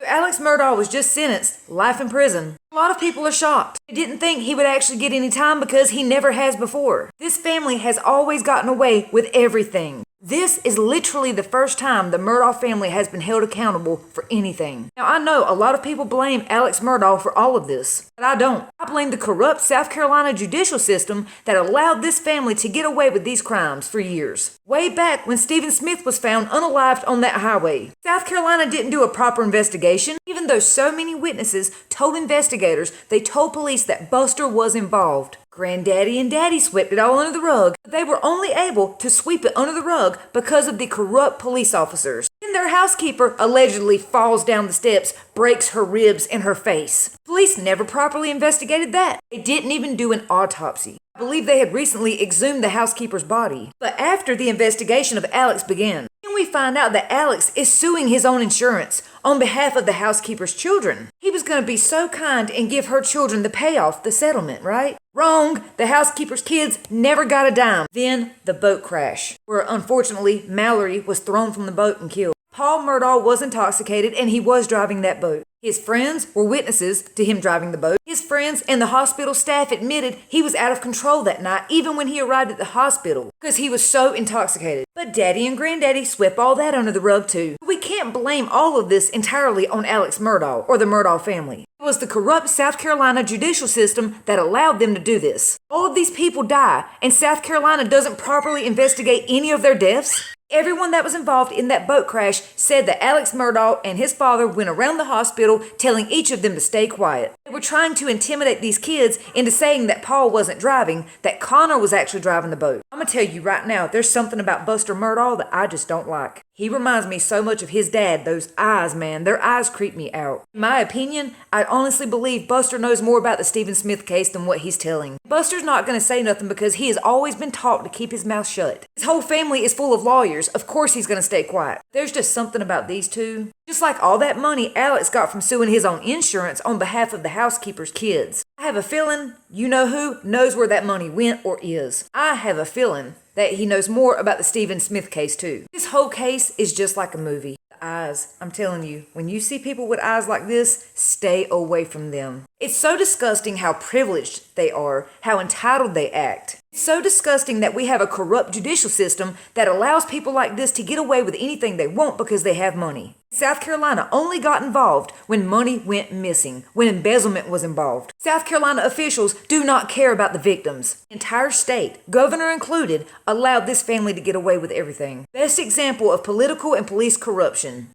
Alex Murdaugh was just sentenced life in prison. A lot of people are shocked. They didn't think he would actually get any time because he never has before. This family has always gotten away with everything. This is literally the first time the Murdaugh family has been held accountable for anything. Now, I know a lot of people blame Alex Murdaugh for all of this, but I don't. I blame the corrupt South Carolina judicial system that allowed this family to get away with these crimes for years. Way back when Stephen Smith was found unalived on that highway. South Carolina didn't do a proper investigation, even though so many witnesses told investigators they told police that Buster was involved. Granddaddy and Daddy swept it all under the rug, but they were only able to sweep it under the rug because of the corrupt police officers. Then their housekeeper allegedly falls down the steps, breaks her ribs and her face. Police never properly investigated that. They didn't even do an autopsy. I believe they had recently exhumed the housekeeper's body. But after the investigation of Alex began, we find out that Alex is suing his own insurance on behalf of the housekeeper's children. He was going to be so kind and give her children the payoff, the settlement, right? Wrong! The housekeeper's kids never got a dime. Then the boat crash, where unfortunately Mallory was thrown from the boat and killed. Paul Murdaugh was intoxicated and he was driving that boat. His friends were witnesses to him driving the boat. His friends and the hospital staff admitted he was out of control that night, even when he arrived at the hospital, because he was so intoxicated. But Daddy and Granddaddy swept all that under the rug too. We can't blame all of this entirely on Alex Murdaugh or the Murdaugh family. It was the corrupt South Carolina judicial system that allowed them to do this. All of these people die, and South Carolina doesn't properly investigate any of their deaths. Everyone that was involved in that boat crash said that Alex Murdaugh and his father went around the hospital telling each of them to stay quiet. They were trying to intimidate these kids into saying that Paul wasn't driving, that Connor was actually driving the boat. I'm gonna tell you right now, there's something about Buster Murdaugh that I just don't like. He reminds me so much of his dad. Those eyes, man, their eyes creep me out. In my opinion, I honestly believe Buster knows more about the Stephen Smith case than what he's telling. Buster's not going to say nothing because he has always been taught to keep his mouth shut. His whole family is full of lawyers. Of course he's going to stay quiet. There's just something about these two. Just like all that money Alex got from suing his own insurance on behalf of the housekeeper's kids. I have a feeling you-know-who knows where that money went or is. I have a feeling that he knows more about the Stephen Smith case too. This whole case is just like a movie. The eyes, I'm telling you, when you see people with eyes like this, stay away from them. It's so disgusting how privileged they are, how entitled they act. It's so disgusting that we have a corrupt judicial system that allows people like this to get away with anything they want because they have money. South Carolina only got involved when money went missing, when embezzlement was involved. South Carolina officials do not care about the victims. The entire state, governor included, allowed this family to get away with everything. Best example of political and police corruption.